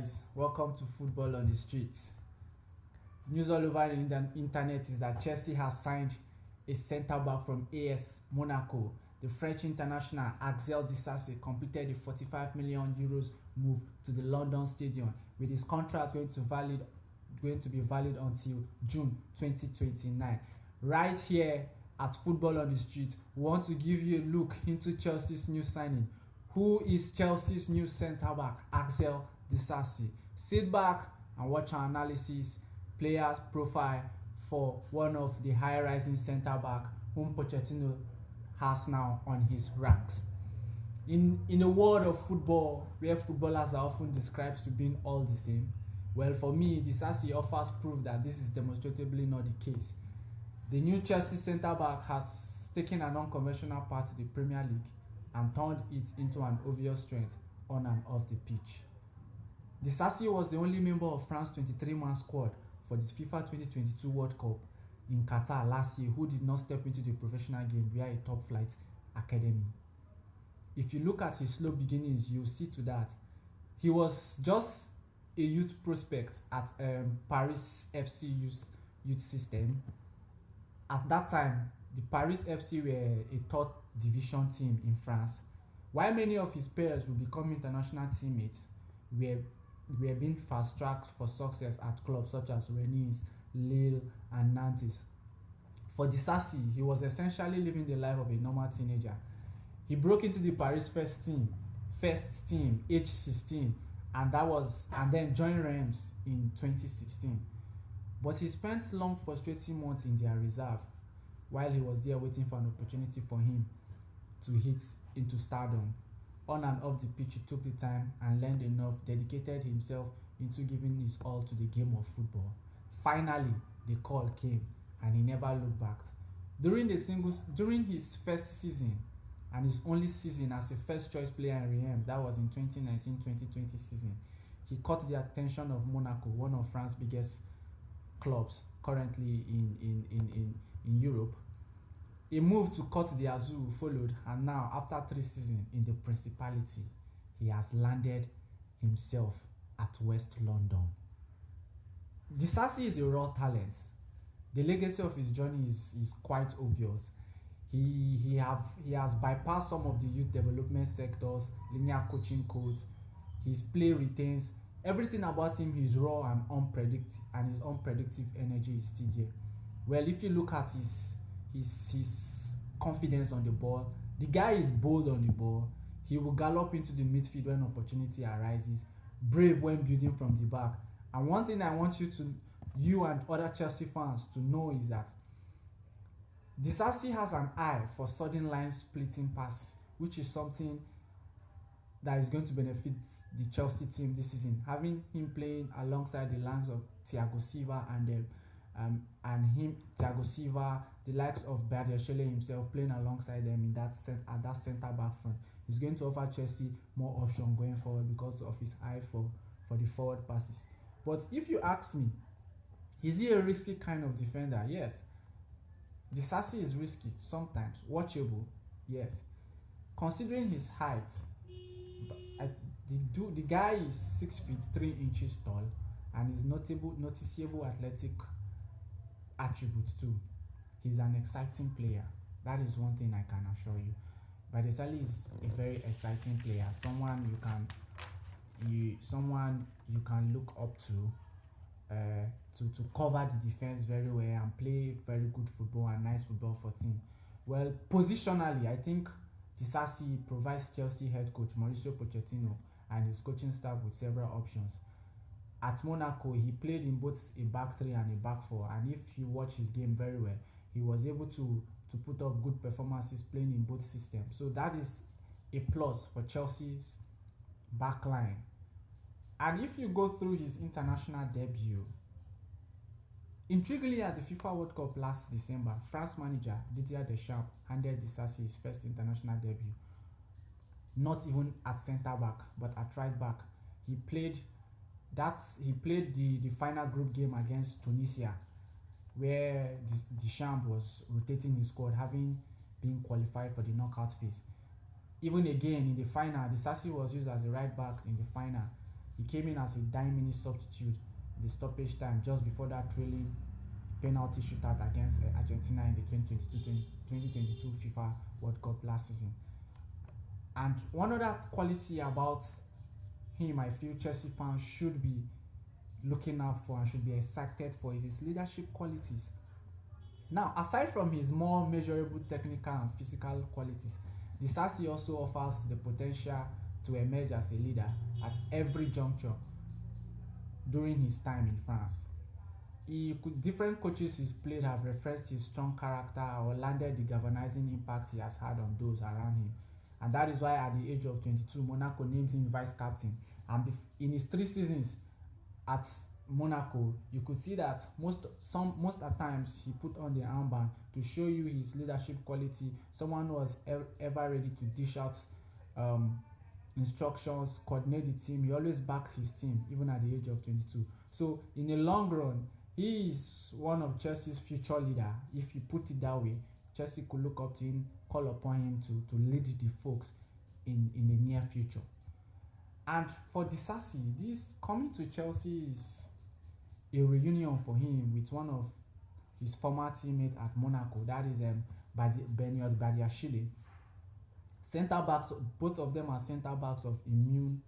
Guys, welcome to Football on the Streets. News all over the internet is that Chelsea has signed a centre back from AS Monaco. The French international Axel Disasi completed a 45 million euros move to the London stadium, with his contract going to be valid until June 2029. Right here at Football on the Street, we want to give you a look into Chelsea's new signing. Who is Chelsea's new centre back? Axel Disasi. Sit back and watch our analysis, players profile for one of the high rising centre back whom Pochettino has now on his ranks. In a world of football where footballers are often described to being all the same, well, for me, Disasi offers proof that this is demonstrably not the case. The new Chelsea centre back has taken an unconventional path to the Premier League and turned it into an obvious strength on and off the pitch. Disasi was the only member of France's 23-man squad for the FIFA 2022 World Cup in Qatar last year who did not step into the professional game via a top-flight academy. If you look at his slow beginnings, you'll see to that. He was just a youth prospect at Paris FC youth system. At that time, the Paris FC were a third division team in France. While many of his peers would become international teammates, were being fast-tracked for success at clubs such as Rennes, Lille, and Nantes. For Disasi, he was essentially living the life of a normal teenager. He broke into the Paris first team, age 16, and then joined Reims in 2016. But he spent long frustrating months in their reserve while he was there waiting for an opportunity for him to hit into stardom. On and off the pitch, he took the time and learned enough, dedicated himself into giving his all to the game of football. Finally, the call came and he never looked back. During his first season and his only season as a first choice player in Reims, that was in 2019-2020 season, he caught the attention of Monaco, one of France's biggest clubs currently in Europe. A move to cut the Azul followed, and now, after 3 seasons in the Principality, he has landed himself at West London. Disasi is a raw talent. The legacy of his journey is quite obvious. He has bypassed some of the youth development sectors, linear coaching codes. His play retains everything about him. He's raw and his unpredictable energy is still there. Well, if you look at his confidence on the ball, the guy is bold on the ball. He will gallop into the midfield when opportunity arises, brave when building from the back. And one thing I want you and other Chelsea fans to know is that Disasi has an eye for sudden line splitting pass, which is something that is going to benefit the Chelsea team this season. Having him playing alongside the likes of Thiago Silva Thiago Silva, the likes of Badiashile himself playing alongside them at that centre back front, is going to offer Chelsea more options going forward because of his eye for the forward passes. But if you ask me, is he a risky kind of defender? Yes. Disasi is risky sometimes, watchable, yes. Considering his height, the guy is 6 feet 3 inches tall and is noticeable athletic attributes too. He's an exciting player. That is one thing I can assure you. Badiashile is a very exciting player, someone you can look up to cover the defense very well and play very good football and nice football for team. Well, positionally, I think Disasi provides Chelsea head coach Mauricio Pochettino and his coaching staff with several options. At Monaco, he played in both a back 3 and a back 4, and if you watch his game very well, he was able to put up good performances playing in both systems. So that is a plus for Chelsea's backline. And if you go through his international debut, intriguingly, at the FIFA World Cup last December, France manager Didier Deschamps handed Disasi his first international debut. Not even at centre back, but at right back. He played the final group game against Tunisia, where Deschamps was rotating his squad, having been qualified for the knockout phase. Even again in the final, Disasi was used as a right back in the final. He came in as a 9 minute substitute in the stoppage time just before that thrilling penalty shootout against Argentina in the 2022 FIFA World Cup last season. And one other quality about him I feel Chelsea fans should be looking out for and should be excited for is his leadership qualities. Now, aside from his more measurable technical and physical qualities, Disasi also offers the potential to emerge as a leader at every juncture during his time in France. Different coaches he's played have referenced his strong character or landed the galvanizing impact he has had on those around him. And that is why at the age of 22, Monaco named him vice captain. And in his 3 seasons at Monaco, you could see that most at times he put on the armband to show you his leadership quality. Someone who was ever ready to dish out instructions, coordinate the team. He always backed his team, even at the age of 22. So in the long run, he is one of Chelsea's future leader. If you put it that way, Chelsea could look up to him, call upon him to lead the folks in the near future. And for Disasi, this coming to Chelsea is a reunion for him with one of his former teammates at Monaco, that is Benyot Badiashile. Centre backs, both of them are centre backs of immune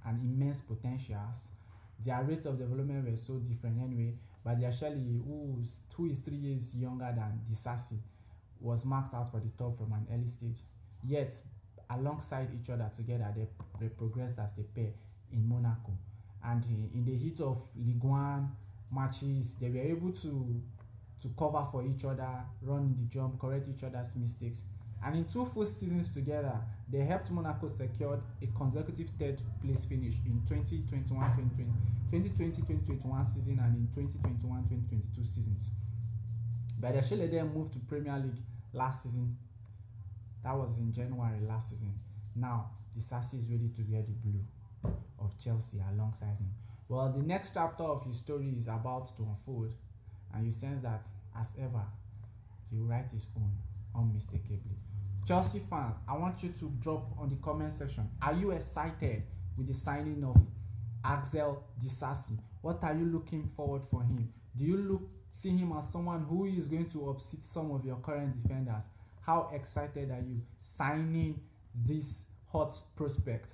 and immense potentials. Their rate of development were so different anyway. Badiashile, who is 3 years younger than Disasi, was marked out for the top from an early stage. Yet, alongside each other together, they progressed as a pair in Monaco. And in the heat of Ligue 1 matches, they were able to cover for each other, run the jump, correct each other's mistakes. And in 2 full seasons together, they helped Monaco secure a consecutive third place finish in 2020-2021 season and in 2021-2022 seasons. Badiashile then moved to Premier League last season. That was in January last season. Now, Disasi is ready to wear the blue of Chelsea alongside him. Well, the next chapter of his story is about to unfold, and you sense that, as ever, he will write his own unmistakably. Chelsea fans, I want you to drop on the comment section. Are you excited with the signing of Axel Disasi? What are you looking forward for him? Do you see him as someone who is going to upset some of your current defenders? How excited are you signing this hot prospect